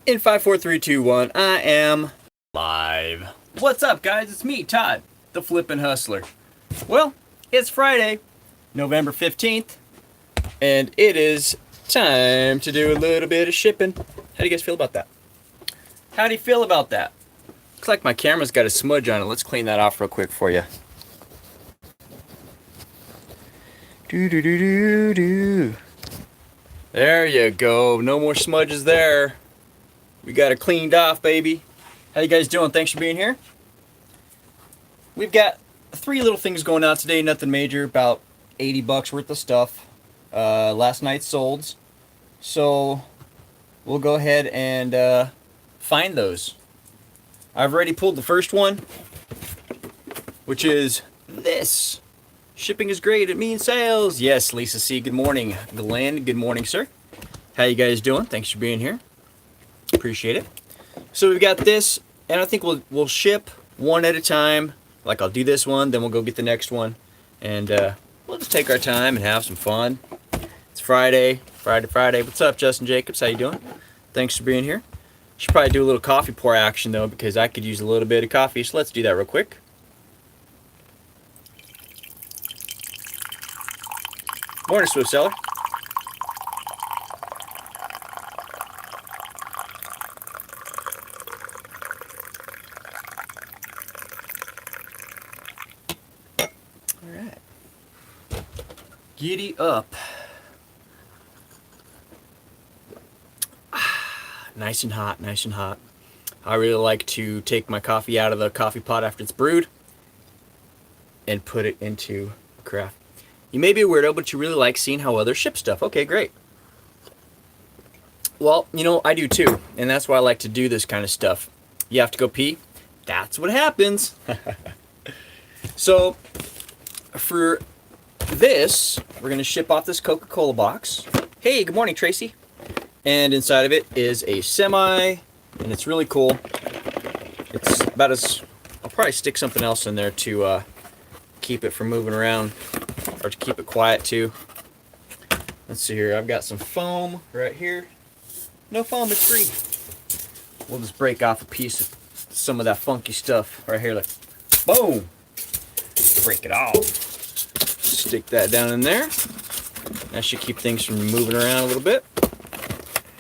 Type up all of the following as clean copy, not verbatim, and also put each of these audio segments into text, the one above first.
In 5, 4, 3, 2, 1, I am live. What's up, guys? It's me, Todd, the Flippin Hustler. Well, it's Friday, November 15th, and it is time to do a little bit of shipping. How do you guys feel about that? How do you feel about that? Looks like my camera's got a smudge on it. Let's clean that off real quick for you. Do. There you go. No more smudges there. We got it cleaned off, baby. How you guys doing? Thanks for being here. We've got 3 little things going on today. Nothing major. About 80 bucks worth of stuff. Last night's solds. So we'll go ahead and find those. I've already pulled the first one, which is this. Shipping is great. It means sales. Yes, Lisa C. Good morning. Glenn. Good morning, sir. How you guys doing? Thanks for being here. Appreciate it. So we've got this, and I think we'll ship one at a time. Like I'll do this one, then we'll go get the next one, and we'll just take our time and have some fun. It's Friday. What's up, Justin Jacobs? How you doing? Thanks for being here. Should probably do a little coffee pour action though, because I could use a little bit of coffee. So let's do that real quick. Morning, Swift Seller. Alright. Giddy up. Nice and hot, nice and hot. I really like to take my coffee out of the coffee pot after it's brewed and put it into a carafe. You may be a weirdo, but you really like seeing how others ship stuff. Okay, great. Well, you know, I do too, and that's why I like to do this kind of stuff. You have to go pee? That's what happens. So, for this, we're going to ship off this Coca-Cola box. Hey, good morning, Tracy. And inside of it is a semi, and it's really cool. It's about as... I'll probably stick something else in there to keep it from moving around, or to keep it quiet too. Let's see here. I've got some foam right here. No foam, it's free. We'll just break off a piece of some of that funky stuff right here. Like, boom! Break it off. Stick that down in there. That should keep things from moving around a little bit.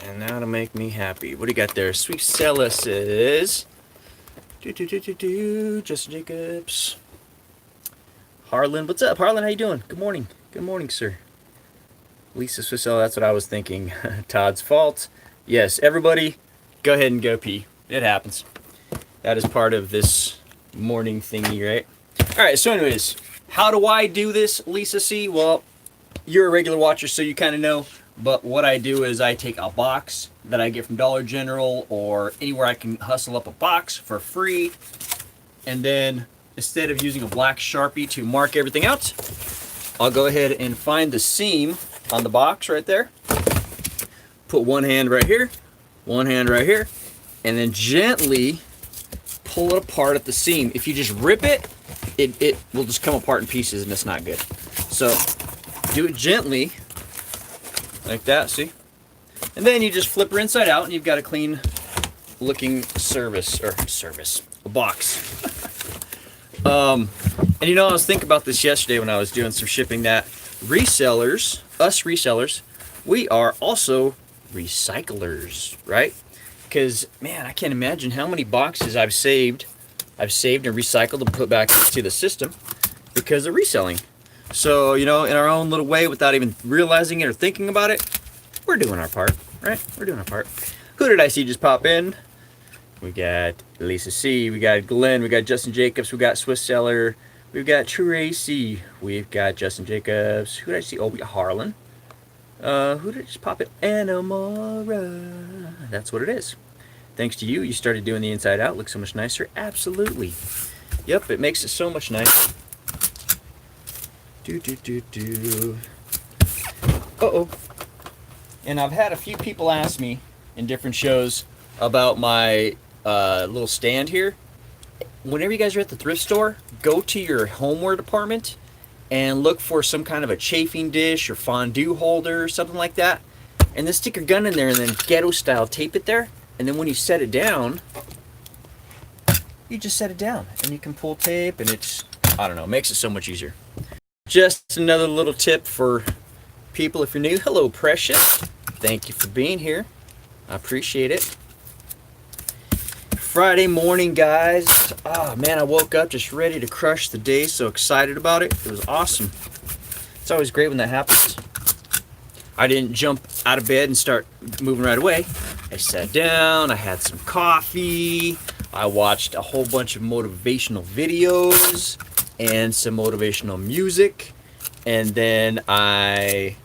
And that'll make me happy. What do you got there? Sweet Cella says... Justin Jacobs. Harlan, what's up? Harlan, how you doing? Good morning. Good morning, sir. Lisa Swissell, that's what I was thinking. Todd's fault. Yes, everybody, go ahead and go pee. It happens. That is part of this morning thingy, right? Alright, so anyways, how do I do this, Lisa C? Well, you're a regular watcher, so you kind of know. But what I do is I take a box that I get from Dollar General or anywhere I can hustle up a box for free. And then instead of using a black Sharpie to mark everything out, I'll go ahead and find the seam on the box right there. Put one hand right here, one hand right here, and then gently pull it apart at the seam. If you just rip it, it will just come apart in pieces and it's not good. So do it gently. Like that, see? And then you just flip her inside out and you've got a clean looking a box. And you know, I was thinking about this yesterday when I was doing some shipping, that resellers, us resellers, we are also recyclers, right? Because, man, I can't imagine how many boxes I've saved and recycled and put back to the system because of reselling. So, you know, in our own little way, without even realizing it or thinking about it, we're doing our part, right? We're doing our part. Who did I see just pop in? We got Lisa C, we got Glenn, we got Justin Jacobs, we got Swiss Seller, we've got Tracy, we've got Justin Jacobs. Who did I see? Oh, we got Harlan. Who did I just pop in? Anamara. That's what it is. Thanks to you, you started doing the inside out. Looks so much nicer. Absolutely. Yep, it makes it so much nicer. Uh-oh. And I've had a few people ask me in different shows about my little stand here. Whenever you guys are at the thrift store, go to your homeware department and look for some kind of a chafing dish or fondue holder or something like that. And then stick your gun in there and then ghetto style tape it there. And then when you set it down, you just set it down and you can pull tape, and it's, I don't know, it makes it so much easier. Just another little tip for people if you're new. Hello, Precious. Thank you for being here. I appreciate it. Friday morning, guys. Oh man, I woke up just ready to crush the day. So excited about it. It was awesome. It's always great when that happens. I didn't jump out of bed and start moving right away. I sat down, I had some coffee, I watched a whole bunch of motivational videos and some motivational music, and then I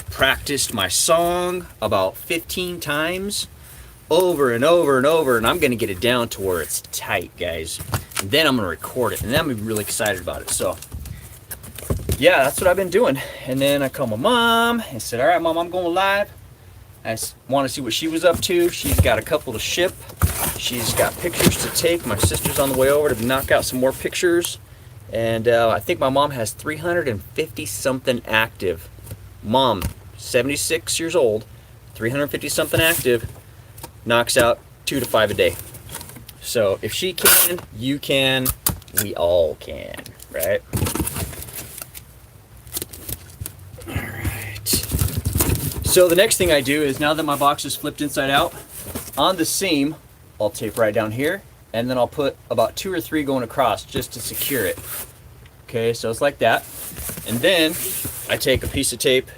practiced my song about 15 times over and over and over, and I'm gonna get it down to where it's tight, guys. And then I'm gonna record it, and then I'm gonna be really excited about it. So yeah, that's what I've been doing. And then I called my mom and said, all right, Mom, I'm going live. I want to see what she was up to. She's got a couple to ship. She's got pictures to take. My sister's on the way over to knock out some more pictures. And I think my mom has 350 something active. Mom, 76 years old, 350 something active, knocks out 2 to 5 a day. So if she can, you can, we all can, right? So the next thing I do is, now that my box is flipped inside out, on the seam, I'll tape right down here, and then I'll put about 2 or 3 going across just to secure it. Okay, so it's like that. And then I take a piece of tape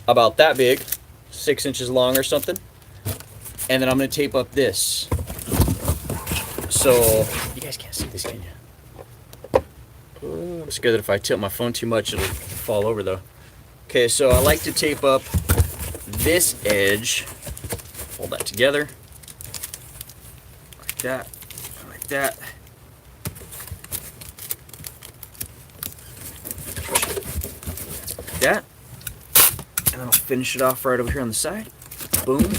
about that big, 6 inches long or something, and then I'm gonna tape up this. So, you guys can't see this, can you? Oh, I'm scared that if I tilt my phone too much, it'll fall over though. Okay, so I like to tape up this edge, hold that together, like that, like that. Like that. And then I'll finish it off right over here on the side. Boom.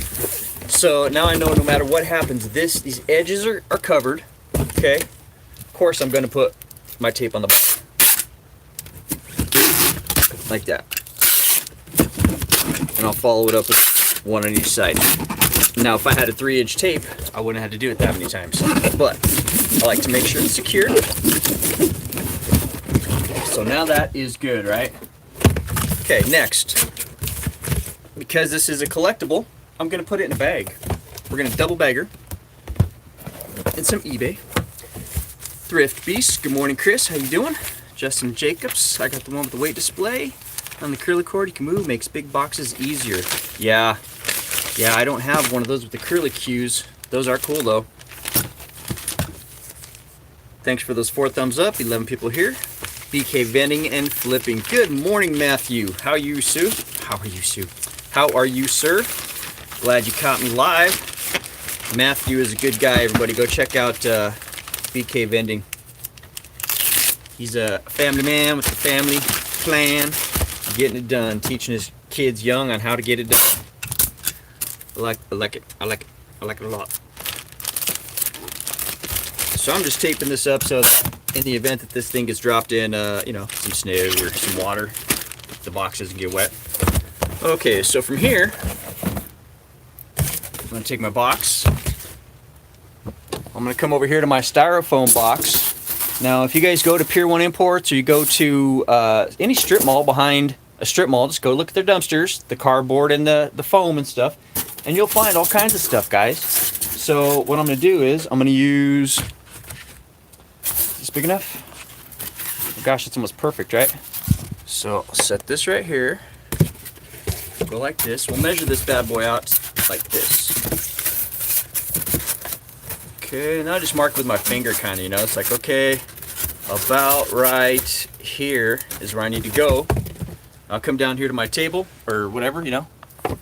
So now I know no matter what happens, these edges are covered, okay? Of course I'm gonna put my tape on the bottom. Like that. And I'll follow it up with one on each side. Now, if I had a 3-inch tape, I wouldn't have to do it that many times. But I like to make sure it's secure. So now that is good, right? Okay, next. Because this is a collectible, I'm gonna put it in a bag. We're gonna double bag her and some eBay. Thrift Beast, good morning, Chris. How you doing? Justin Jacobs, I got the one with the weight display. On the curly cord, you can move, makes big boxes easier. Yeah, I don't have one of those with the curly cues. Those are cool though. Thanks for those 4 thumbs up, 11 people here. BK Vending and Flipping. Good morning, Matthew. How are you, Sue? How are you, Sue? How are you, sir? Glad you caught me live. Matthew is a good guy, everybody. Go check out BK Vending. He's a family man with a family plan. Getting it done, teaching his kids young on how to get it done. I like it a lot. So I'm just taping this up so that in the event that this thing gets dropped in, you know, some snow or some water, the box doesn't get wet. Okay, so from here, I'm gonna take my box. I'm gonna come over here to my styrofoam box. Now, if you guys go to Pier 1 Imports or you go to any strip mall behind a strip mall, just go look at their dumpsters, the cardboard and the foam and stuff, and you'll find all kinds of stuff, guys. So what I'm going to do is I'm going to use, is this big enough? Oh, gosh, it's almost perfect, right? So I'll set this right here, go like this. We'll measure this bad boy out like this. Okay, now I just mark with my finger kind of, you know, it's like, okay, about right here is where I need to go. I'll come down here to my table or whatever, you know.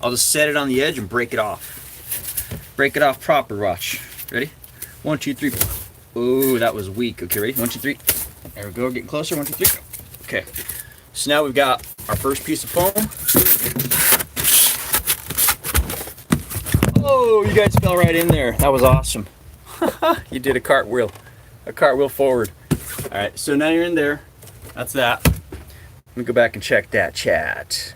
I'll just set it on the edge and break it off. Break it off proper, watch. Ready? 1, 2, 3. Ooh, that was weak. Okay, ready? 1, 2, 3. There we go, getting closer. 1, 2, 3. Okay. So now we've got our first piece of foam. Oh, you guys fell right in there. That was awesome. You did a cartwheel forward. All right, so now you're in there. That's that. Let me go back and check that chat.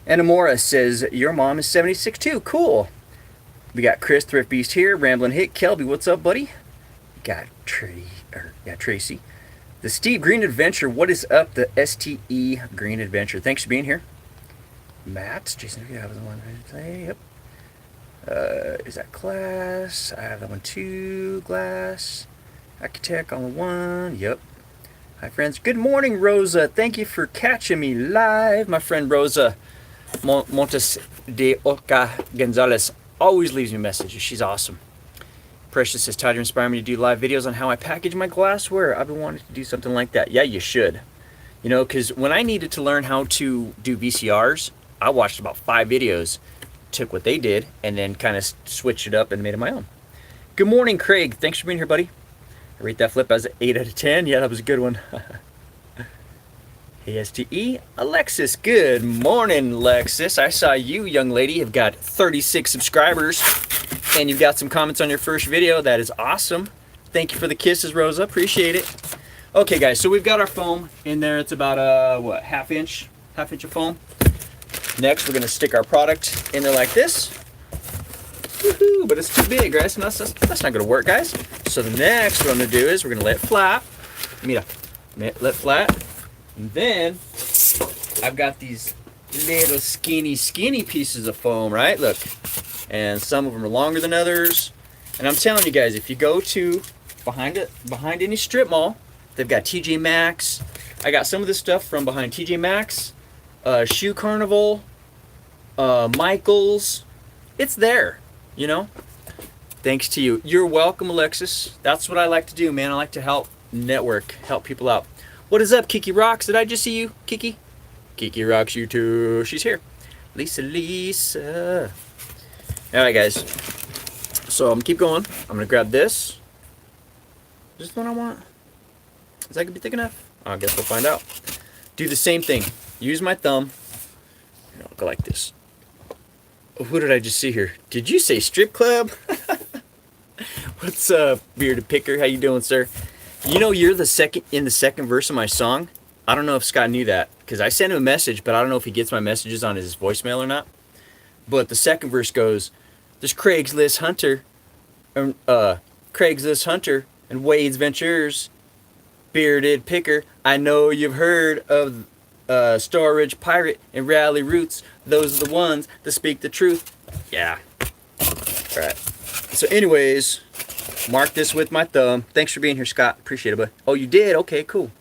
And Amora says, your mom is 76 too. Cool. We got Chris, Thrift Beast here. Ramblin' Hit. Kelby, what's up, buddy? Got Tracy. The Steve Green Adventure. What is up? The STE Green Adventure. Thanks for being here. Matt. Jason, I was the one to say. Yep. Is that Glass? I have that one too. Glass. Architect on the one. Yep. Hi, friends. Good morning, Rosa. Thank you for catching me live. My friend Rosa Montes de Oca Gonzalez always leaves me messages. She's awesome. Precious says, Todd, you inspire me to do live videos on how I package my glassware. I've been wanting to do something like that. Yeah, you should. You know, because when I needed to learn how to do VCRs, I watched about 5 videos, took what they did, and then kind of switched it up and made it my own. Good morning, Craig. Thanks for being here, buddy. I rate that flip as an 8 out of 10. Yeah, that was a good one. ASTE. Alexis. Good morning, Alexis. I saw you, young lady, have got 36 subscribers. And you've got some comments on your first video. That is awesome. Thank you for the kisses, Rosa. Appreciate it. Okay, guys, so we've got our foam in there. It's about what, half inch of foam. Next, we're gonna stick our product in there like this. Woohoo! But it's too big, right? So that's not gonna work, guys. So the next what I'm gonna do is we're gonna let it flat. Let it flat. And then I've got these little skinny pieces of foam, right? Look. And some of them are longer than others. And I'm telling you guys, if you go to behind any strip mall, they've got TJ Maxx. I got some of this stuff from behind TJ Maxx, Shoe Carnival, Michael's. It's there, you know. Thanks to you. You're welcome, Alexis. That's what I like to do, man. I like to help people out. What is up, Kiki Rocks? Did I just see you, Kiki? Kiki Rocks you too. She's here. Lisa. Alright, guys, so I'm gonna keep going. I'm gonna grab this. Is this the one I want? Is that gonna be thick enough? I guess we'll find out. Do the same thing. Use my thumb. I'll go like this. Who did I just see here? Did you say strip club? What's up, Bearded Picker? How you doing, sir? You know you're in the second verse of my song. I don't know if Scott knew that, because I sent him a message, but I don't know if he gets my messages on his voicemail or not. But the second verse goes, there's Craigslist Hunter and Wade's Ventures, Bearded Picker. I know you've heard of Storage Pirate and Rally Roots. Those are the ones that speak the truth. Yeah. All right. So anyways, mark this with my thumb. Thanks for being here, Scott. Appreciate it, bud. Oh, you did? Okay, cool.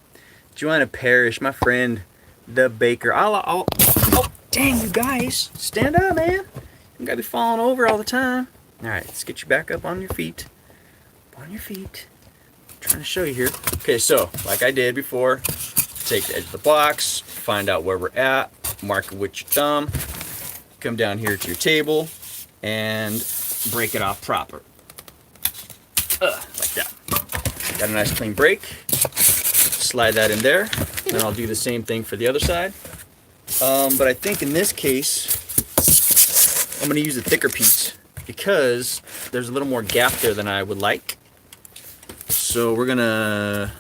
Joanna Parrish, my friend, the baker. Oh, dang, you guys. Stand up, man. You gotta be falling over all the time. All right, let's get you back up on your feet. On your feet. I'm trying to show you here. Okay, so, like I did before, take the edge of the box, find out where we're at, mark it with your thumb, come down here to your table, and break it off proper. Like that. Got a nice clean break. Slide that in there. Then I'll do the same thing for the other side. But I think in this case, I'm going to use a thicker piece because there's a little more gap there than I would like. So we're gonna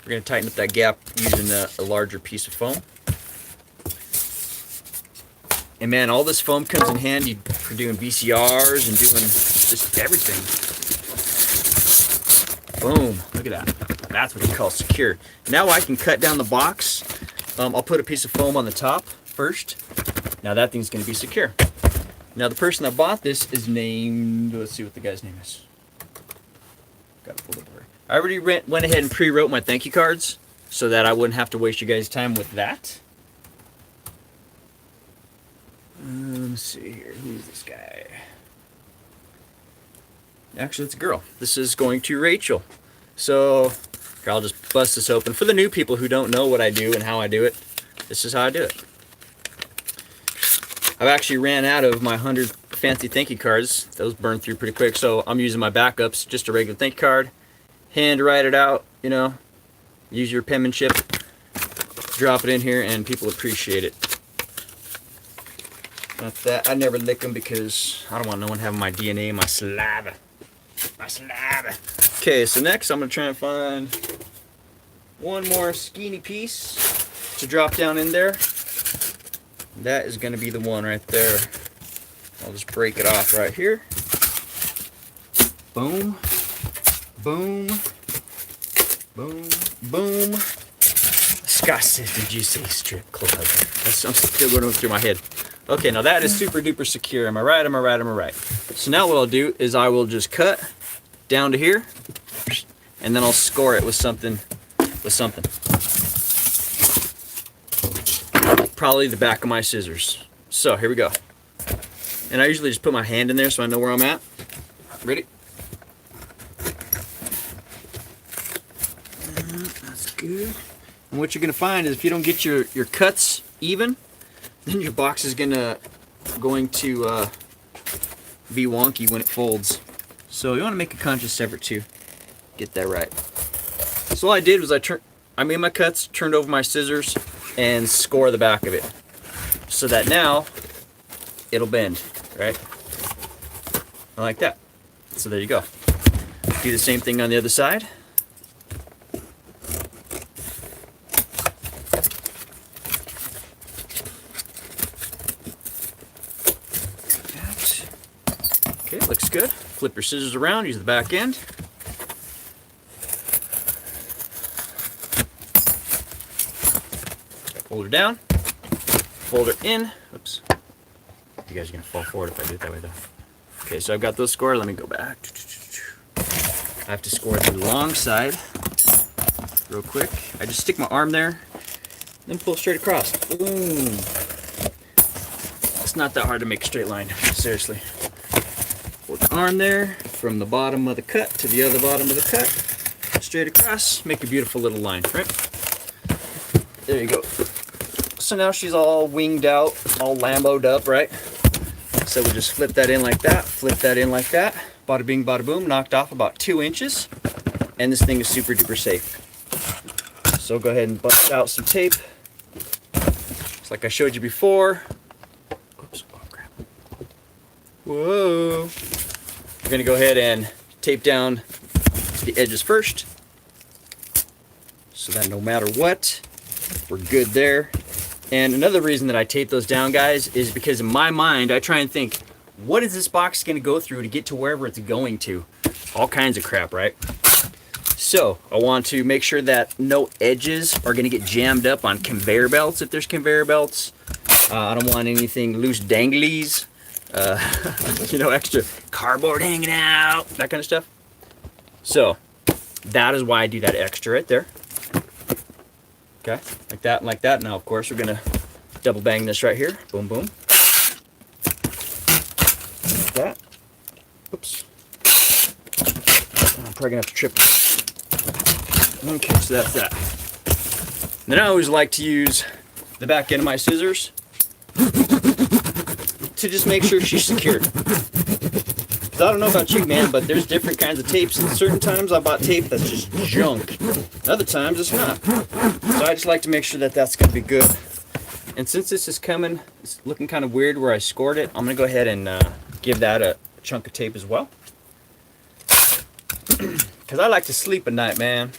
tighten up that gap using a larger piece of foam. And man, all this foam comes in handy for doing VCRs and doing just everything. Boom! Look at that. That's what you call secure. Now I can cut down the box. I'll put a piece of foam on the top first. Now that thing's going to be secure. Now the person that bought this is named, let's see what the guy's name is. Got to pull it over. I already went ahead and pre-wrote my thank you cards so that I wouldn't have to waste you guys' time with that. Let's see here. Who's this guy? Actually, it's a girl. This is going to Rachel. So I'll just bust this open. For the new people who don't know what I do and how I do it, this is how I do it. I've actually ran out of my 100 fancy thank you cards. Those burned through pretty quick, so I'm using my backups, just a regular thank you card. Hand write it out, you know. Use your penmanship. Drop it in here, and people appreciate it. That's that. I never lick them because I don't want no one having my DNA, my saliva. My saliva. Okay, so next I'm going to try and find one more skinny piece to drop down in there. That is going to be the one right there. I'll just break it off right here. Boom, boom, boom, boom. Scott says, did you say strip club? I'm still going through my head. Okay, now that is super duper secure. Am I right? Am I right? Am I right? So now what I'll do is I will just cut down to here, and then I'll score it with something. Probably the back of my scissors. So here we go. And I usually just put my hand in there so I know where I'm at. Ready? That's good. And what you're gonna find is if you don't get your cuts even, then your box is going to be wonky when it folds. So you want to make a conscious effort to get that right. So all I did was I made my cuts, turned over my scissors, and score the back of it, so that now it'll bend, right? Like that. So there you go. Do the same thing on the other side. Okay, looks good. Flip your scissors around, use the back end. Fold her down, fold her in. Oops. You guys are gonna fall forward if I do it that way though. Okay, so I've got those scored. Let me go back. I have to score the long side real quick. I just stick my arm there, then pull straight across. Boom. It's not that hard to make a straight line, seriously. Hold the arm there from the bottom of the cut to the other bottom of the cut, straight across, make a beautiful little line, right? There you go. So now she's all winged out, all Lambo'd up, right? So we just flip that in like that, flip that in like that, bada bing, bada boom, knocked off about 2 inches, and this thing is super duper safe. So go ahead and bust out some tape, just like I showed you before. Oops, oh crap. Whoa. We're gonna go ahead and tape down the edges first, so that no matter what, we're good there. And another reason that I tape those down, guys, is because in my mind, I try and think, what is this box gonna go through to get to wherever it's going to? All kinds of crap, right? So I want to make sure that no edges are gonna get jammed up on conveyor belts if there's conveyor belts. I don't want anything loose danglies, you know, extra cardboard hanging out, that kind of stuff. So that is why I do that extra right there. Okay, like that and like that. Now, of course, we're gonna double bang this right here. Boom, boom. Like that. Oops. I'm probably gonna have to trip this. Okay, so that's that. Then I always like to use the back end of my scissors to just make sure she's secured. I don't know about you, man, but there's different kinds of tapes. And certain times I bought tape that's just junk. Other times it's not. So I just like to make sure that that's going to be good. And since this is coming, it's looking kind of weird where I scored it, I'm going to go ahead and give that a chunk of tape as well. Because I like to sleep at night, man.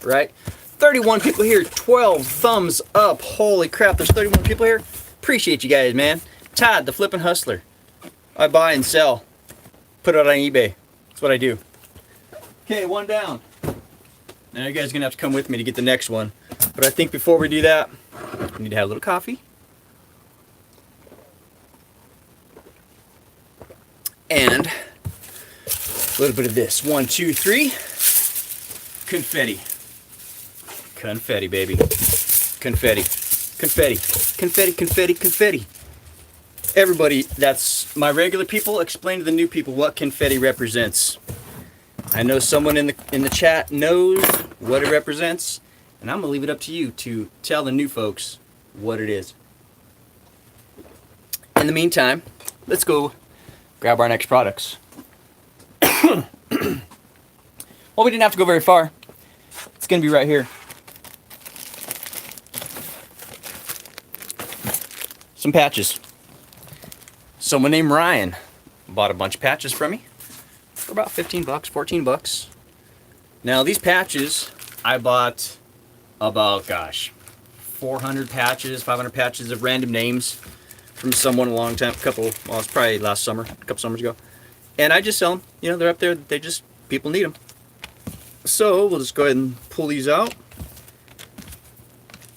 Right? 31 people here, 12 thumbs up. Holy crap, there's 31 people here. Appreciate you guys, man. Todd, the Flippin Hustler. I buy and sell. Put it on eBay. That's what I do. Okay, one down. Now you guys are going to have to come with me to get the next one. But I think before we do that, we need to have a little coffee. And a little bit of this. 1, 2, 3. Confetti. Confetti, baby. Confetti. Confetti. Confetti, confetti, confetti. Everybody, that's my regular people, explain to the new people what confetti represents. I know someone in the chat knows what it represents, and I'm going to leave it up to you to tell the new folks what it is. In the meantime, let's go grab our next products. Well, we didn't have to go very far. It's going to be right here. Some patches. Someone named Ryan bought a bunch of patches from me for about 15 bucks, 14 bucks. Now these patches I bought about, gosh, 400 patches, 500 patches of random names from someone a long time, it's probably last summer, a couple summers ago. And I just sell them. You know, they're up there. People need them. So we'll just go ahead and pull these out.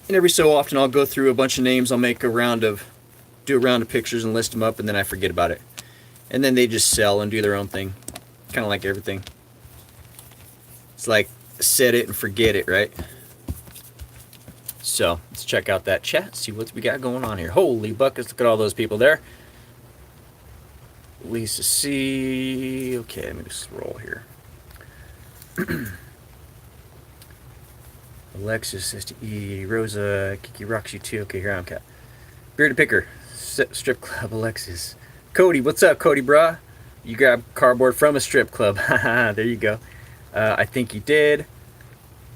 And every so often I'll go through a bunch of names. I'll do a round of pictures and list them up, and then I forget about it. And then they just sell and do their own thing. Kind of like everything. It's like set it and forget it, right? So let's check out that chat, see what we got going on here. Holy buckets, look at all those people there. Lisa C. Okay, let me just roll here. Alexis, STE, Rosa, Kiki Roxy too. Okay, here I'm cat. Bearded Picker, Strip Club, Alexis. Cody, what's up, Cody, brah? You grabbed cardboard from a strip club. Haha, there you go. I think you did.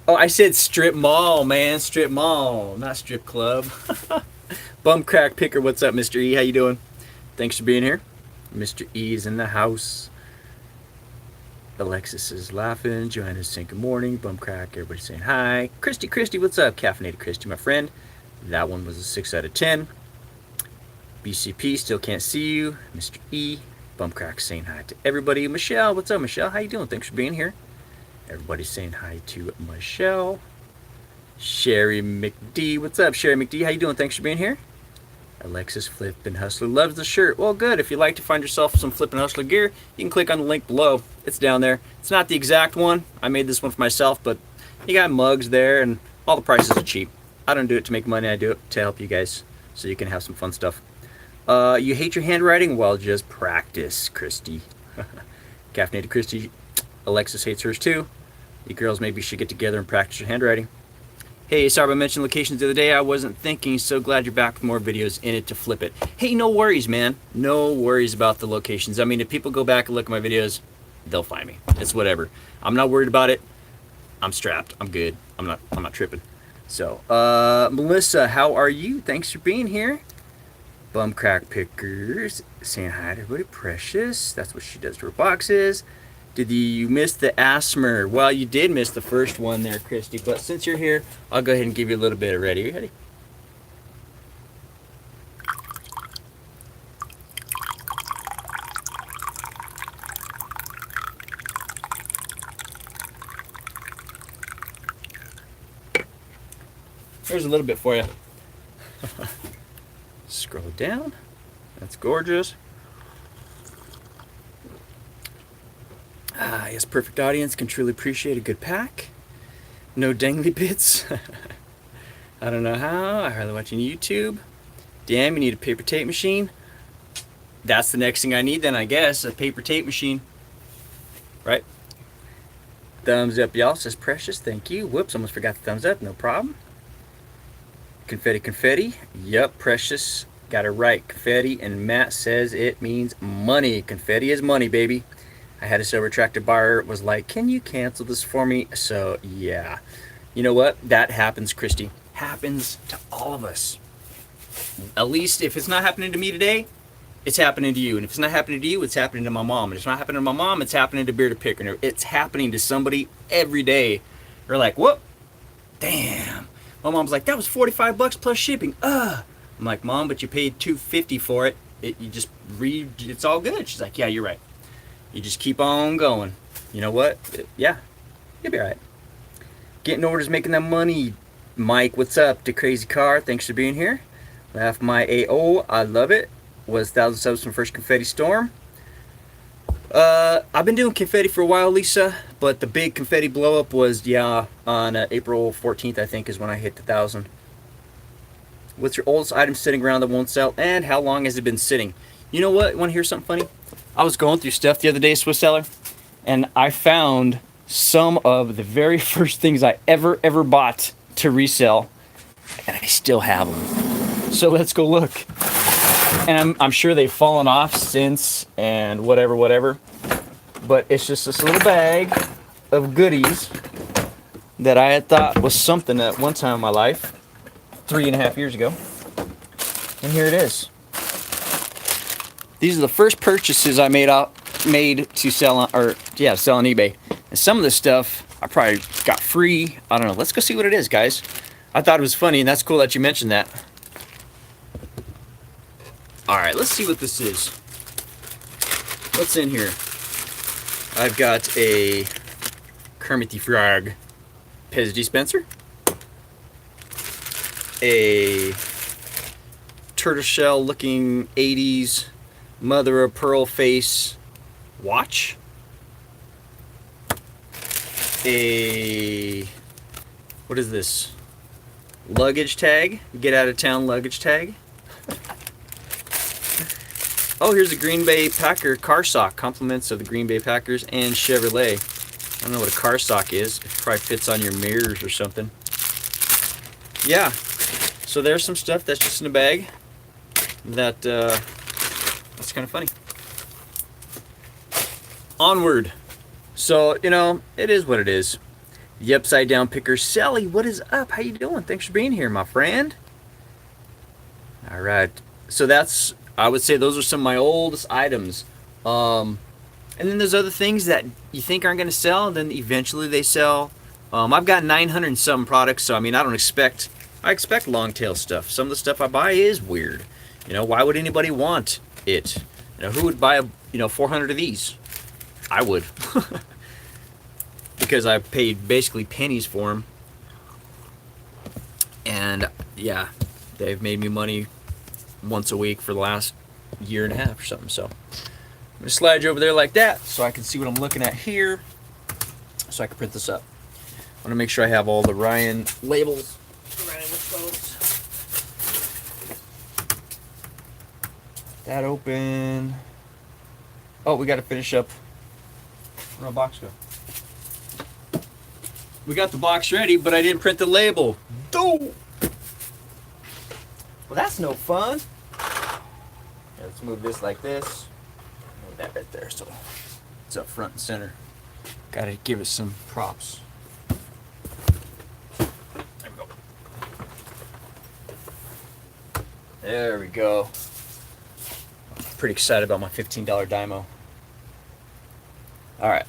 Oh, I said strip mall, man. Strip mall, not strip club. Bum Crack Picker, what's up, Mr. E? How you doing? Thanks for being here. Mr. E is in the house. Alexis is laughing. Joanna's saying good morning. Bum Crack, everybody's saying hi. Christy, what's up? Caffeinated Christy, my friend. That one was a 6 out of 10. BCP, still can't see you. Mr. E. Bum Crack saying hi to everybody. Michelle, what's up, Michelle? How you doing? Thanks for being here. Everybody's saying hi to Michelle. Sherry McD. What's up, Sherry McD? How you doing? Thanks for being here. Alexis Flippin Hustler loves the shirt. Well, good. If you'd like to find yourself some Flippin Hustler gear, you can click on the link below. It's down there. It's not the exact one. I made this one for myself, but you got mugs there, and all the prices are cheap. I don't do it to make money. I do it to help you guys so you can have some fun stuff. You hate your handwriting? Well, just practice, Christy. Caffeinated Christy. Alexis hates hers too. You girls maybe should get together and practice your handwriting. Hey, sorry I mentioned locations the other day. I wasn't thinking. So glad you're back with more videos in it to flip it. Hey, no worries, man. No worries about the locations. I mean, if people go back and look at my videos, they'll find me. It's whatever. I'm not worried about it. I'm strapped. I'm good. I'm not tripping. So, Melissa, how are you? Thanks for being here. Bum Crack Pickers saying hi to everybody. Precious. That's what she does to her boxes. Did you miss the Asmer? Well, you did miss the first one there, Christy. But since you're here, I'll go ahead and give you a little bit of ready. Are you ready? Here's a little bit for you. Scroll down. That's gorgeous. Ah, yes, perfect audience can truly appreciate a good pack. No dangly bits. I don't know how. I hardly watching YouTube. Damn, you need a paper tape machine. That's the next thing I need then, I guess. A paper tape machine. Right? Thumbs up, y'all, says Precious. Thank you. Whoops, almost forgot the thumbs up. No problem. Confetti. Yup, Precious. Got it right. Confetti, and Matt says it means money. Confetti is money, baby. I had a silver tractor buyer was like, can you cancel this for me? So yeah, you know what? That happens, Christy. Happens to all of us. At least if it's not happening to me today, it's happening to you. And if it's not happening to you, it's happening to my mom. And if it's not happening to my mom, it's happening to Bearded Picker. It's happening to somebody every day. They're like, whoop, damn. My mom's like, that was $45 plus shipping. I'm like, Mom, but you paid $250 for it. It's all good. She's like, yeah, you're right. You just keep on going. You know what? Yeah, you'll be all right. Getting orders, making that money. Mike, what's up? To Crazy Car, thanks for being here. Laugh my AO, I love it. Was 1,000 subs from First Confetti Storm. I've been doing confetti for a while, Lisa, but the big confetti blow up was, on April 14th, I think, is when I hit the 1,000. What's your oldest item sitting around that won't sell, and how long has it been sitting? You know what? Want to hear something funny? I was going through stuff the other day, Swiss Seller, and I found some of the very first things I ever bought to resell, and I still have them. So let's go look. And I'm sure they've fallen off since, and whatever. But it's just this little bag of goodies that I had thought was something at one time in my life, 3.5 years ago. And here it is. These are the first purchases I made to sell on, eBay. And some of this stuff I probably got free. I don't know. Let's go see what it is, guys. I thought it was funny, and that's cool that you mentioned that. All right, let's see what this is. What's in here? I've got a Kermit the Frog Pez dispenser, a tortoiseshell looking 80s mother of pearl face watch, a, what is this? Luggage tag, get out of town luggage tag. Oh, here's a Green Bay Packer car sock, compliments of the Green Bay Packers and Chevrolet. I don't know what a car sock is. It probably fits on your mirrors or something. Yeah, so there's some stuff that's just in a bag that that's kind of funny. Onward. So, you know, it is what it is. The upside down picker, Sally, what is up? How you doing? Thanks for being here, my friend. All right, so that's, I would say those are some of my oldest items. And then there's other things that you think aren't going to sell, then eventually they sell. I've got 900 and some products, so I mean, I expect long tail stuff. Some of the stuff I buy is weird. You know, why would anybody want it? You know, who would buy 400 of these? I would. Because I paid basically pennies for them. And yeah, they've made me money once a week for the last year and a half or something. So I'm gonna slide you over there like that so I can see what I'm looking at here, so I can print this up. I want to make sure I have all the Ryan labels. Ryan, which those? That open. Oh, we got to finish up. Where'd my box go? We got the box ready, but I didn't print the label. Well, that's no fun. Yeah, let's move this like this. Move that right there so it's up front and center. Gotta give it some props. There we go. There we go. Pretty excited about my $15 Dymo. All right.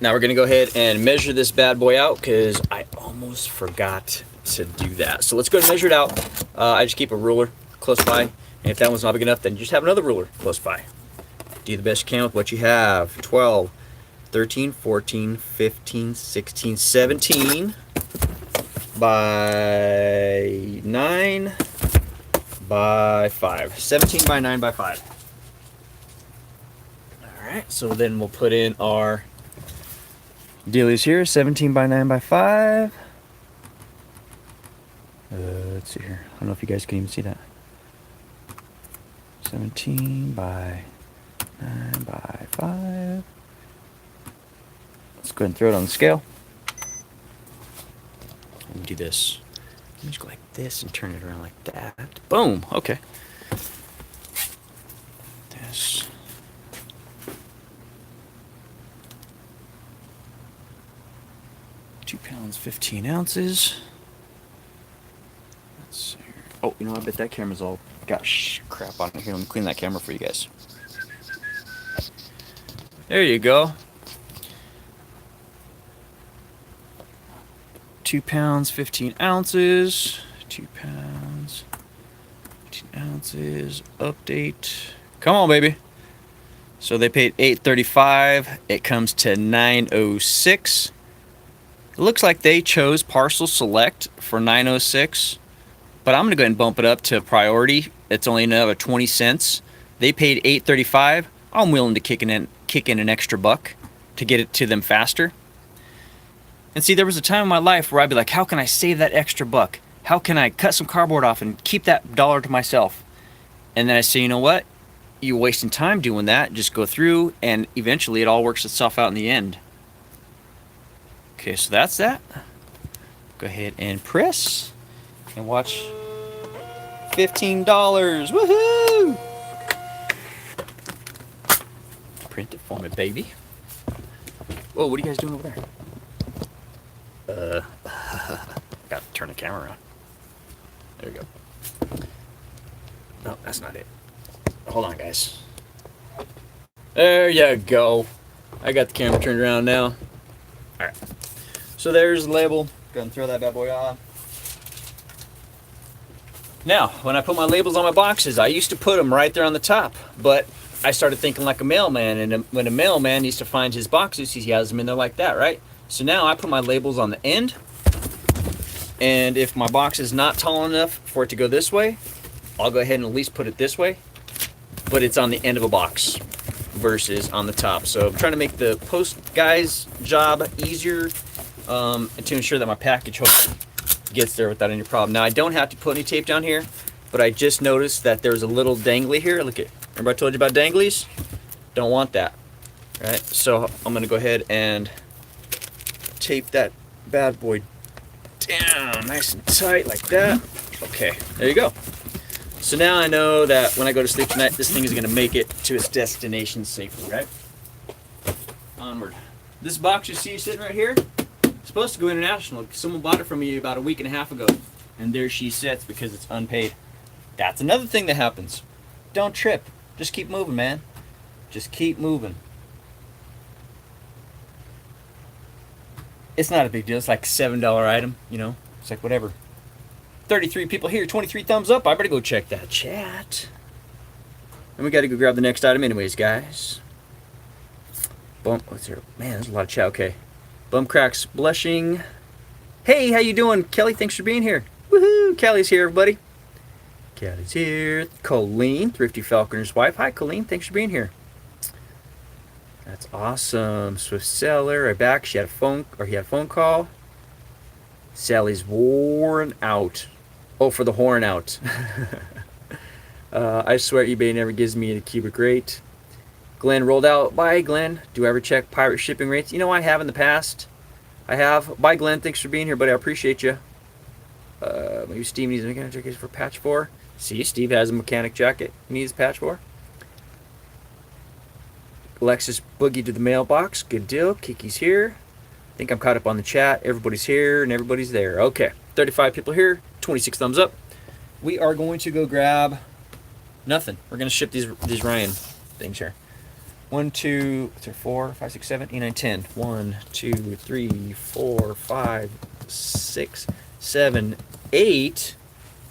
Now we're gonna go ahead and measure this bad boy out because I almost forgot to do that. So let's go and measure it out. I just keep a ruler close by, and if that one's not big enough, then you just have another ruler close by. Do the best you can with what you have. 12, 13, 14, 15, 16, 17 by 9 by 5. 17 by 9 by 5. All right, so then we'll put in our dealies here. 17 by 9 by 5. Let's see here. I don't know if you guys can even see that. 17 by 9 by 5. Let's go ahead and throw it on the scale. Let me do this. Let me just go like this and turn it around like that. Boom. Okay. This. £2, 15 ounces. Let's see here. Oh, you know, I bet that camera's all got crap on it. Here, let me clean that camera for you guys. There you go. £2, 15 ounces. £2, 15 ounces. Update. Come on, baby. So they paid $8.35. It comes to $9.06. It looks like they chose Parcel Select for $9.06, but I'm gonna go ahead and bump it up to Priority. It's only another 20 cents. They paid $8.35. I'm willing to kick in an extra buck to get it to them faster. And see, there was a time in my life where I'd be like, how can I save that extra buck? How can I cut some cardboard off and keep that dollar to myself? And then I say, you know what? You're wasting time doing that. Just go through, and eventually it all works itself out in the end. Okay, so that's that. Go ahead and press and watch. $15. Woohoo! Print it for me, baby. Whoa, what are you guys doing over there? Got to turn the camera around. There we go. No, that's not it. Hold on, guys. There you go. I got the camera turned around now. All right. So there's the label. Go ahead and throw that bad boy on. Now, when I put my labels on my boxes, I used to put them right there on the top, but I started thinking like a mailman, and when a mailman needs to find his boxes, he has them in there like that, right? So now I put my labels on the end, and if my box is not tall enough for it to go this way, I'll go ahead and at least put it this way, but it's on the end of a box versus on the top. So I'm trying to make the post guy's job easier, and to ensure that my package hopefully gets there without any problem. Now I don't have to put any tape down here, but I just noticed that there's a little dangly here. Look at, remember I told you about danglies? Don't want that, right? So I'm gonna go ahead and tape that bad boy down nice and tight like that. Okay, there you go. So now I know that when I go to sleep tonight, this thing is gonna make it to its destination safely, right? Onward. This box you see sitting right here, supposed to go international. Someone bought it from me about a week and a half ago, and there she sits because it's unpaid. That's another thing that happens. Don't trip. Just keep moving, man. Just keep moving. It's not a big deal. It's like a $7 item, you know. It's like whatever. 33 people here, 23 thumbs up. I better go check that chat. And we got to go grab the next item anyways, guys. Boom. What's there? Man, there's a lot of chat. Okay. Bum Cracks Blushing. Hey, how you doing? Kelly, thanks for being here. Woohoo! Kelly's here, everybody. Kelly's here. Colleen, Thrifty Falconer's wife. Hi, Colleen. Thanks for being here. That's awesome. Swift Seller, right back. He had a phone call. Sally's worn out. Oh, for the horn out. I swear eBay never gives me a cubic rate. Glenn rolled out. Bye, Glenn. Do I ever check pirate shipping rates? You know, I have in the past. I have. Bye, Glenn. Thanks for being here, buddy. I appreciate you. Maybe Steve needs a mechanic jacket for patch 4. See, Steve has a mechanic jacket he needs patch 4. Alexis Boogie to the mailbox. Good deal. Kiki's here. I think I'm caught up on the chat. Everybody's here and everybody's there. Okay. 35 people here. 26 thumbs up. We are going to go grab nothing. We're going to ship these Ryan things here. 1, 2, 3, 4, 5, 6, 7, 8, 9, 10. 1, 2, 3, 4, 5, 6, 7, 8.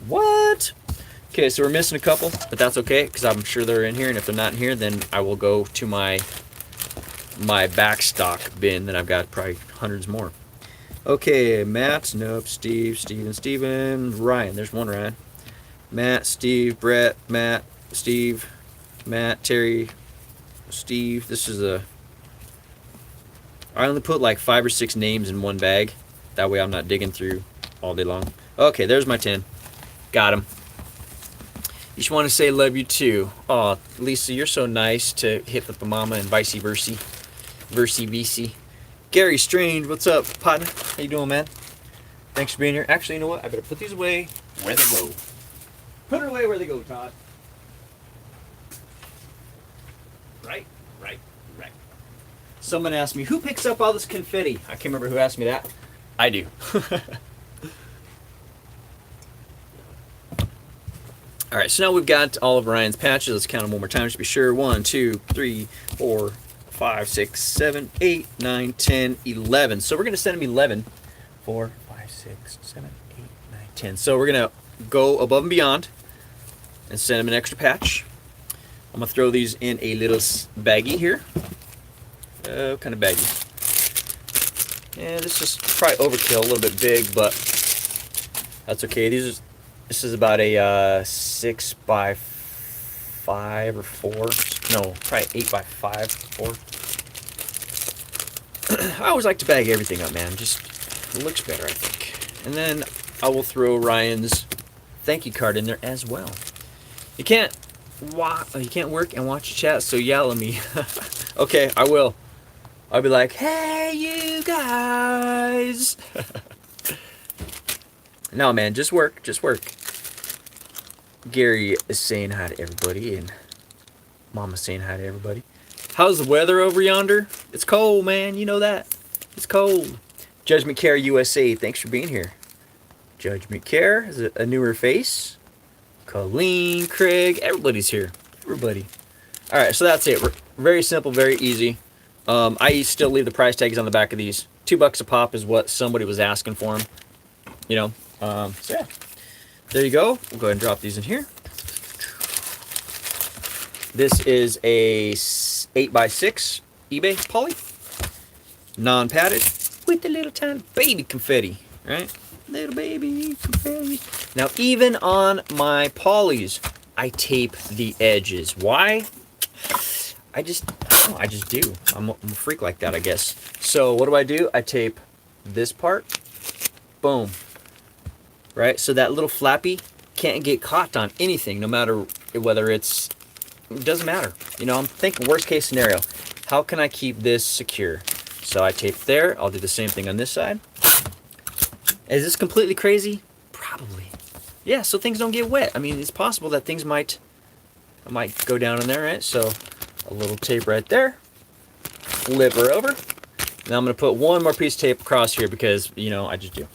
What? Okay, so we're missing a couple, but that's okay because I'm sure they're in here, and if they're not in here, then I will go to my back stock bin that I've got probably hundreds more. Okay, Matt, nope, Steven, Ryan. There's one Ryan. Matt, Steve, Brett, Matt, Steve, Matt, Terry, Steve. This is I only put like 5 or 6 names in one bag. That way I'm not digging through all day long. Okay, there's my 10. Got him. You just want to say love you too. Oh, Lisa, you're so nice to hit with the mama and vice versa. Gary Strange, what's up, partner? How you doing, man? Thanks for being here. Actually, you know what? I better put these away where they go. Put it away where they go, Todd. Right. Someone asked me, who picks up all this confetti? I can't remember who asked me that. I do. All right, so now we've got all of Ryan's patches. Let's count them one more time just to be sure. 1, 2, 3, 4, 5, 6, 7, 8, 9, 10, 11. So we're going to send him 11. 4, 5, 6, 7, 8, 9, 10. So we're going to go above and beyond and send him an extra patch. I'm going to throw these in a little baggie here. Kind of baggie. Yeah, this is probably overkill, a little bit big, but that's okay. This is about a 6 by 5 or 4. No, probably 8 by 5, 4. I always like to bag everything up, man. Just it looks better, I think. And then I will throw Ryan's thank you card in there as well. You can't work and watch the chat, so yell at me. Okay, I will. I'll be like, hey, you guys. No, man, just work. Gary is saying hi to everybody, and Mama's saying hi to everybody. How's the weather over yonder? It's cold, man. You know that. It's cold. Judgment Care USA, thanks for being here. Judgment Care is a newer face. Colleen, Craig, everybody's here. Everybody. All right, so that's it. Very simple, very easy. I still leave the price tags on the back of these. $2 a pop is what somebody was asking for them. You know, so yeah. There you go. We'll go ahead and drop these in here. This is a 8x6 eBay poly, non-padded, with the little tiny baby confetti, right? Little baby confetti. Now, even on my polys, I tape the edges. Why? I just do. I'm a freak like that, I guess. So what do? I tape this part, boom, right? So that little flappy can't get caught on anything, no matter whether it doesn't matter. You know, I'm thinking worst case scenario. How can I keep this secure? So I tape there. I'll do the same thing on this side. Is this completely crazy? Probably. Yeah, so things don't get wet. I mean, it's possible that things might go down in there, right? So a little tape right there. Flip her over. Now I'm going to put one more piece of tape across here because, you know, I just do.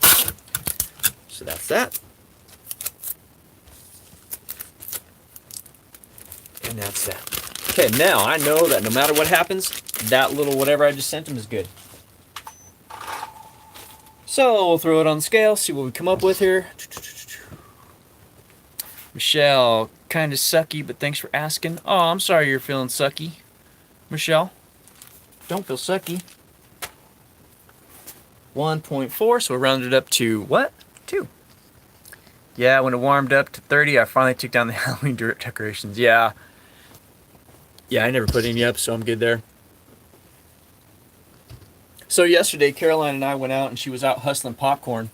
So that's that. And that's that. Okay, now I know that no matter what happens, that little whatever I just sent him is good. So we'll throw it on the scale, see what we come up with here. Michelle, kind of sucky, but thanks for asking. Oh, I'm sorry you're feeling sucky. Michelle, don't feel sucky. 1.4, so we rounded up to what? 2. Yeah, when it warmed up to 30, I finally took down the Halloween decorations. Yeah, I never put any up, so I'm good there. So yesterday, Caroline and I went out, and she was out hustling popcorn.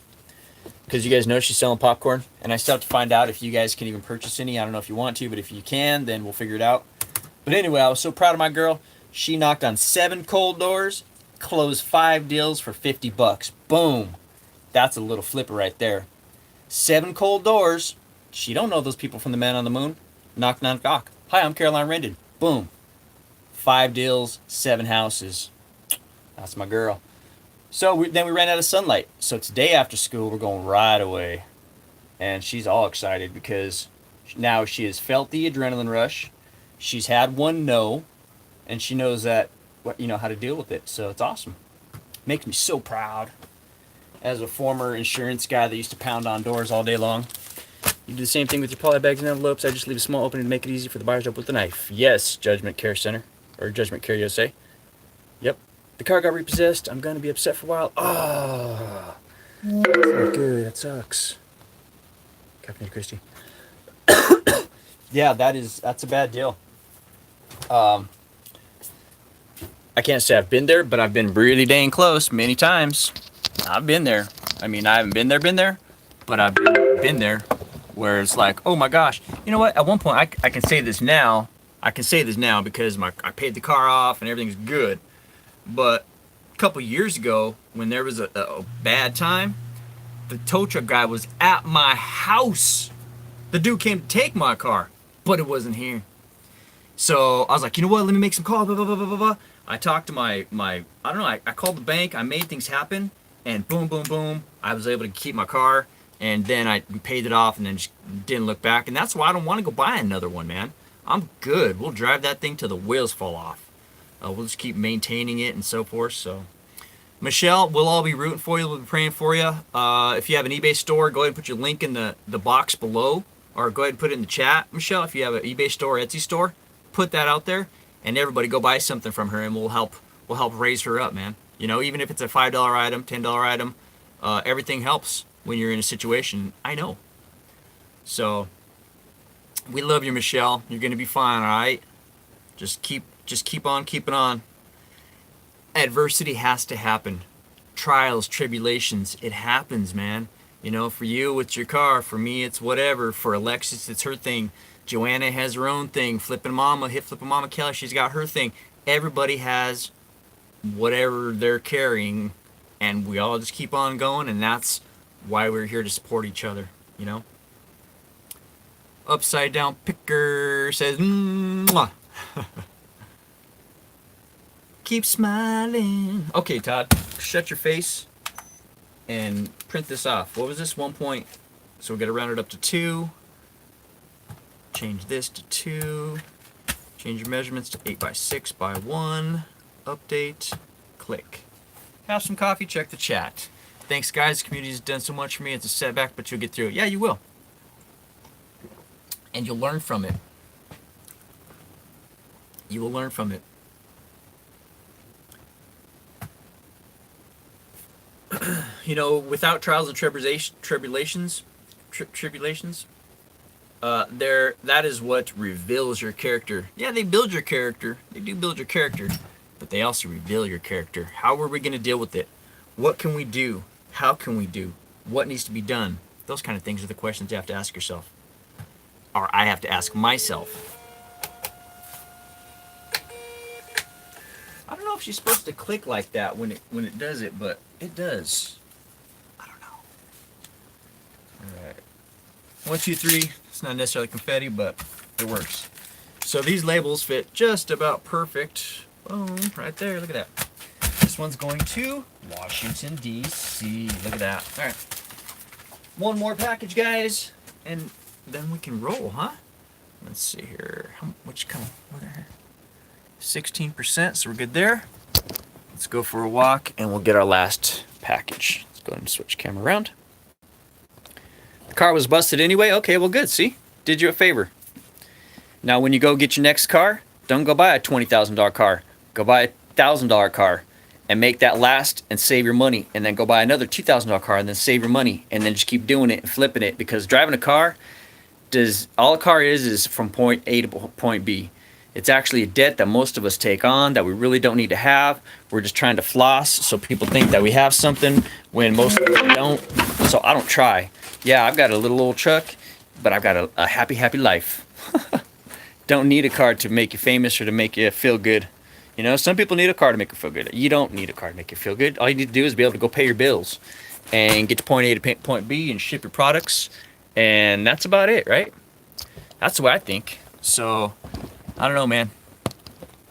Because you guys know she's selling popcorn. And I still have to find out if you guys can even purchase any. I don't know if you want to, but if you can, then we'll figure it out. But anyway, I was so proud of my girl. She knocked on 7 cold doors, closed 5 deals for $50. Boom. That's a little flipper right there. 7 cold doors. She don't know those people from the Man on the Moon. Knock, knock, knock. Hi, I'm Caroline Rendon. Boom. 5 deals, 7 houses. That's my girl. So then we ran out of sunlight. So today after school, we're going right away. And she's all excited because now she has felt the adrenaline rush. She's had one no. And she knows that, you know, how to deal with it. So it's awesome. Makes me so proud. As a former insurance guy that used to pound on doors all day long. You do the same thing with your poly bags and envelopes. I just leave a small opening to make it easy for the buyers to open with a knife. Yes, Judgment Care Center. Or Judgment Care USA. Yep. The car got repossessed. I'm going to be upset for a while. Oh, that's not good. That sucks. Captain Christie. Yeah, that's a bad deal. I can't say I've been there, but I've been really dang close many times. I've been there. I mean, I haven't been there, but I've been there where it's like, oh my gosh. You know what? At one point, I can say this now. I can say this now because I paid the car off and everything's good. But a couple years ago, when there was a bad time, the tow truck guy was at my house. The dude came to take my car, but it wasn't here. So I was like, you know what? Let me make some calls. Blah, blah, blah, blah, blah. I talked to my I don't know. I called the bank. I made things happen, and boom, boom, boom. I was able to keep my car, and then I paid it off, and then just didn't look back. And that's why I don't want to go buy another one, man. I'm good. We'll drive that thing till the wheels fall off. We'll just keep maintaining it and so forth. So, Michelle, we'll all be rooting for you. We'll be praying for you. If you have an eBay store, go ahead and put your link in the box below, or go ahead and put it in the chat. Michelle, if you have an eBay store, Etsy store, put that out there, and everybody go buy something from her, and we'll help raise her up, man. You know, even if it's a $5 item, $10 item, everything helps when you're in a situation. I know. So, we love you, Michelle. You're gonna be fine, all right? Just keep on keeping on. Adversity has to happen. Trials, tribulations, it happens, man. You know, for you, it's your car. For me, it's whatever. For Alexis, it's her thing. Joanna has her own thing. Flippin' Mama Kelly, she's got her thing. Everybody has whatever they're carrying, and we all just keep on going, and that's why we're here to support each other, you know? Upside Down Picker says, mwah. Keep smiling. Okay, Todd, shut your face and print this off. What was this? 1 point. So we're going to round it up to 2. Change this to 2. Change your measurements to 8x6 by 1. Update. Click. Have some coffee. Check the chat. Thanks, guys. The community has done so much for me. It's a setback, but you'll get through it. Yeah, you will. and you'll learn from it. You will learn from it. You know, without trials and tribulations, that is what reveals your character. Yeah, they build your character. They do build your character, but they also reveal your character. How are we going to deal with it? What can we do? How can we do? What needs to be done? Those kind of things are the questions you have to ask yourself. Or I have to ask myself. I don't know if she's supposed to click like that when it does it, but it does. I don't know. Alright. 1, 2, 3. It's not necessarily confetti, but it works. So these labels fit just about perfect. Boom, right there. Look at that. This one's going to Washington, D.C. Look at that. Alright. One more package, guys. And then we can roll, huh? Let's see here. Which kind of... What the heck? 16%, so we're good there. Let's go for a walk and we'll get our last package. Let's go ahead and switch camera around. The car was busted anyway. Okay, well good, see? Did you a favor. Now when you go get your next car, don't go buy a $20,000 car. Go buy a $1,000 car and make that last and save your money, and then go buy another $2,000 car and then save your money, and then just keep doing it and flipping it, because driving a car, all a car is from point A to point B. It's actually a debt that most of us take on that we really don't need to have. We're just trying to floss so people think that we have something when most of us don't. So I don't try. Yeah, I've got a little old truck, but I've got a happy, happy life. Don't need a car to make you famous or to make you feel good. You know, some people need a car to make you feel good. You don't need a car to make you feel good. All you need to do is be able to go pay your bills and get to point A to point B and ship your products. And that's about it, right? That's the way I think. So... I don't know, man.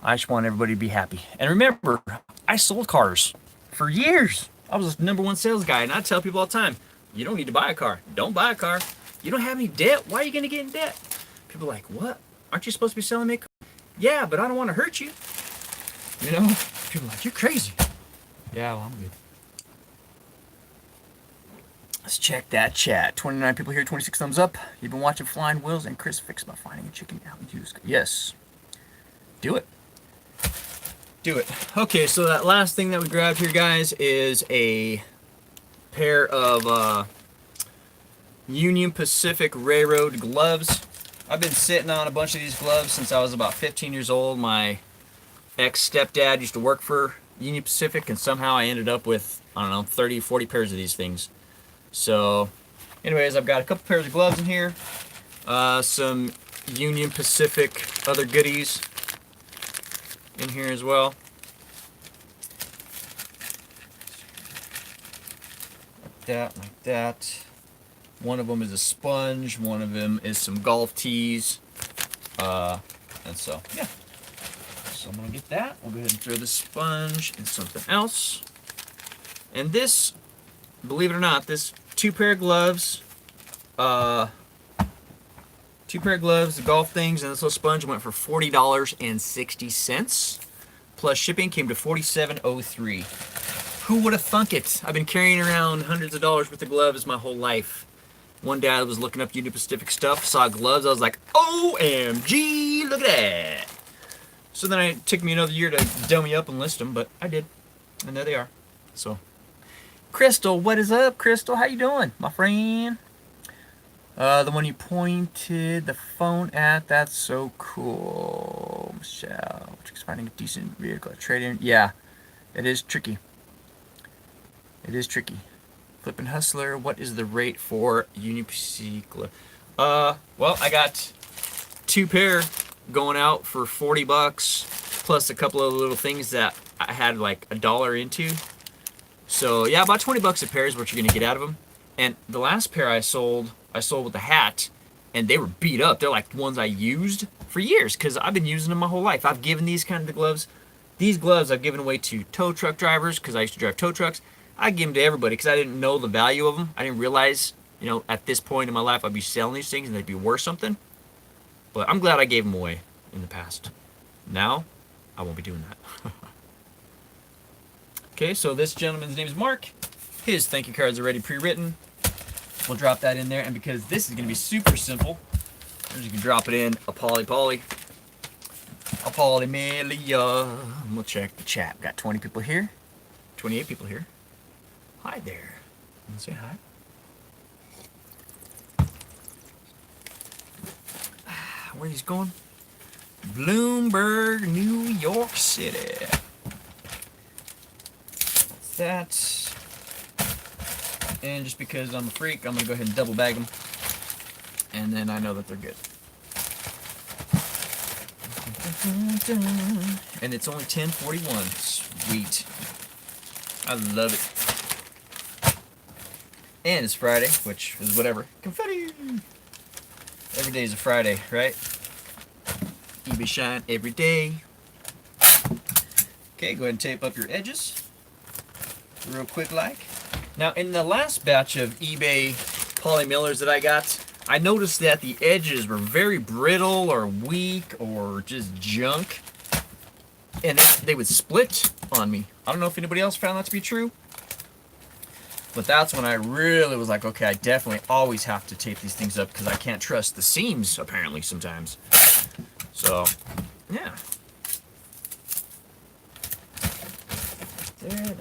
I just want everybody to be happy. And remember, I sold cars for years. I was the #1 sales guy, and I tell people all the time, you don't need to buy a car. Don't buy a car. You don't have any debt. Why are you going to get in debt? People are like, what? Aren't you supposed to be selling me a car? Yeah, but I don't want to hurt you. You know? People are like, you're crazy. Yeah, well, I'm good. Let's check that chat. 29 people here, 26 thumbs up. You've been watching Flying Wheels and Chris fixed my finding a chicken. Yes. Do it. Do it. Okay, so that last thing that we grabbed here, guys, is a pair of Union Pacific Railroad gloves. I've been sitting on a bunch of these gloves since I was about 15 years old. My ex-stepdad used to work for Union Pacific, and somehow I ended up with, I don't know, 30, 40 pairs of these things. So, anyways, I've got a couple pairs of gloves in here, some Union Pacific other goodies in here as well. Like that. One of them is a sponge, one of them is some golf tees, and so, yeah. So I'm going to get that. We'll go ahead and throw the sponge in something else. And this, believe it or not, this two pair of gloves, the golf things, and this little sponge went for $40.60. Plus shipping came to $47.03. Who would have thunk it? I've been carrying around hundreds of dollars worth of gloves my whole life. One day I was looking up Union Pacific stuff, saw gloves, I was like, OMG, look at that. So then it took me another year to dummy up and list them, but I did. And there they are. So, Crystal, what is up, Crystal? How you doing, my friend? The one you pointed the phone at, that's so cool. Michelle, finding a decent vehicle to trade in. Yeah, it is tricky. It is tricky. Flippin Hustler, what is the rate for Union Pacific? Well, I got two pair going out for $40, plus a couple of little things that I had like $1 into. So yeah, about $20 a pair is what you're gonna get out of them. And the last pair I sold with a hat, and they were beat up. They're like ones I used for years because I've been using them my whole life. I've given these kind of gloves. These gloves I've given away to tow truck drivers because I used to drive tow trucks. I give them to everybody because I didn't know the value of them. I didn't realize, you know, at this point in my life I'd be selling these things and they'd be worth something. But I'm glad I gave them away in the past. Now, I won't be doing that. Okay, so this gentleman's name is Mark. His thank you cards are already pre-written. We'll drop that in there, and because this is going to be super simple, You can drop it in a poly. A polymelia. We'll check the chat. Got 20 people here. 28 people here. Hi there. Want to say hi? Where he's going? Bloomberg, New York City. That's that. And just because I'm a freak, I'm going to go ahead and double bag them. And then I know that they're good. And it's only 10:41. Sweet. I love it. And it's Friday, which is whatever. Confetti! Every day is a Friday, right? eBay shine every day. Okay, go ahead and tape up your edges. Real quick like. Now, in the last batch of eBay poly millers that I got, I noticed that the edges were very brittle or weak or just junk. And they would split on me. I don't know if anybody else found that to be true. But that's when I really was like, okay, I definitely always have to tape these things up because I can't trust the seams, apparently, sometimes. So, yeah. There.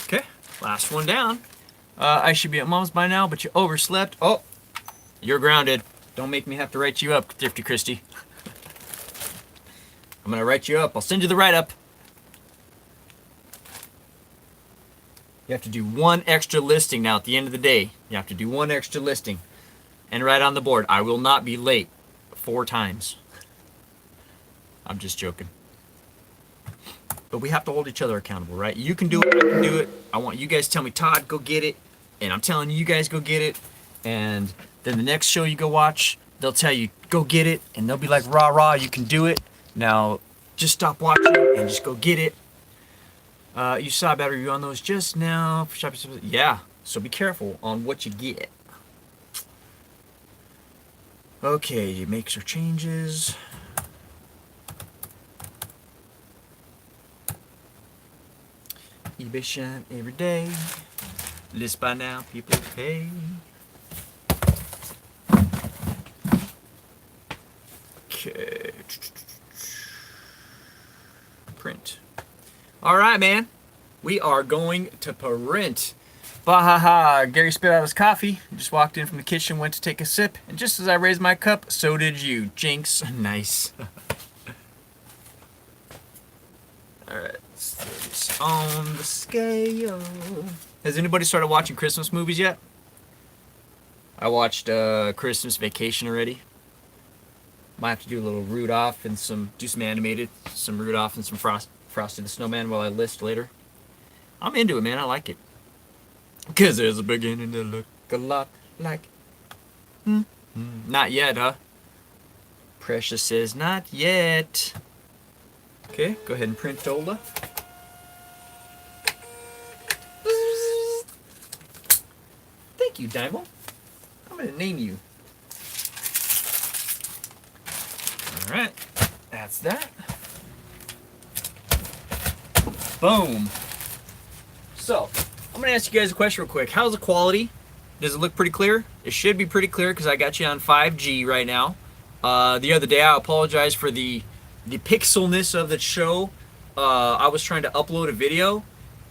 Okay, last one down. I should be at mom's by now, but you overslept. Oh, you're grounded. Don't make me have to write you up, Thrifty Christie. I'm gonna write you up. I'll send you the write-up. You have to do one extra listing now at the end of the day. You have to do one extra listing. And write on the board, I will not be late 4 times. I'm just joking. But we have to hold each other accountable, right? You can do it, I can do it. I want you guys to tell me, Todd, go get it. And I'm telling you guys, go get it. And then the next show you go watch, they'll tell you, go get it. And they'll be like, rah, rah, you can do it. Now, just stop watching and just go get it. You saw a bad review on those just now. Yeah, so be careful on what you get. Okay, you make some changes. eBay shine every day. List by now, people pay. Okay. Print. All right, man. We are going to print. Bahaha. Gary spit out his coffee. Just walked in from the kitchen, went to take a sip, and just as I raised my cup, so did you. Jinx. Nice. All right. Let's throw this on the scale. Has anybody started watching Christmas movies yet? I watched Christmas Vacation already. Might have to do a little Rudolph and do some animated, some Rudolph and some Frosty the Snowman while I list later. I'm into it, man. I like it. Because there's a beginning to look a lot like... Not yet, huh? Precious says, not yet. Okay, go ahead and print Dola. Thank you, Dymo. I'm going to name you. Alright, that's that. Boom. So, I'm going to ask you guys a question real quick. How's the quality? Does it look pretty clear? It should be pretty clear because I got you on 5G right now. The other day, I apologize for the pixelness of the show. I was trying to upload a video,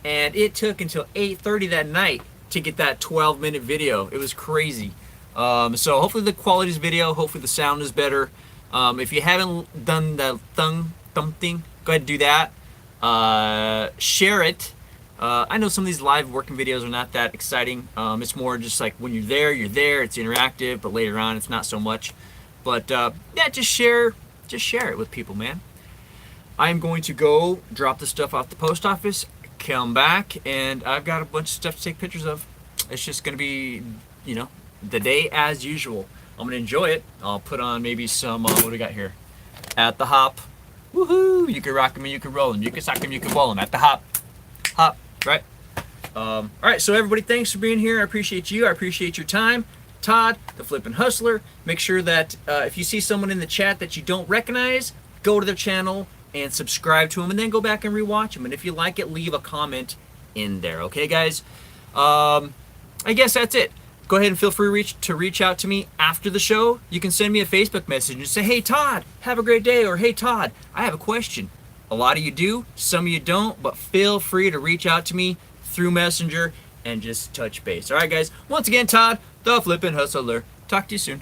and it took until 8:30 that night to get that 12-minute video. It was crazy. So hopefully the quality's video, hopefully the sound is better. If you haven't done the thumb thing, go ahead and do that. Share it. I know some of these live working videos are not that exciting. It's more just like when you're there, it's interactive, but later on it's not so much. But yeah, just share it with people, man. I'm going to go drop the stuff off the post office, come back, and I've got a bunch of stuff to take pictures of. It's just going to be, you know, the day as usual. I'm going to enjoy it. I'll put on maybe some, what do we got here? At the hop. Woohoo! You can rock them and you can roll them. You can sock them, you can roll them. At the hop. Hop, right? All right, so everybody, thanks for being here. I appreciate you. I appreciate your time. Todd, the Flippin Hustler. Make sure that if you see someone in the chat that you don't recognize, go to their channel and subscribe to them, and then go back and rewatch them. And if you like it, leave a comment in there. Okay, guys? I guess that's it. go ahead and feel free to reach out to me after the show. You can send me a Facebook message and say, hey Todd, have a great day, or hey Todd, I have a question. A lot of you do, some of you don't, but feel free to reach out to me through Messenger and just touch base. All right, guys. Once again, Todd, the Flippin Hustler. Talk to you soon.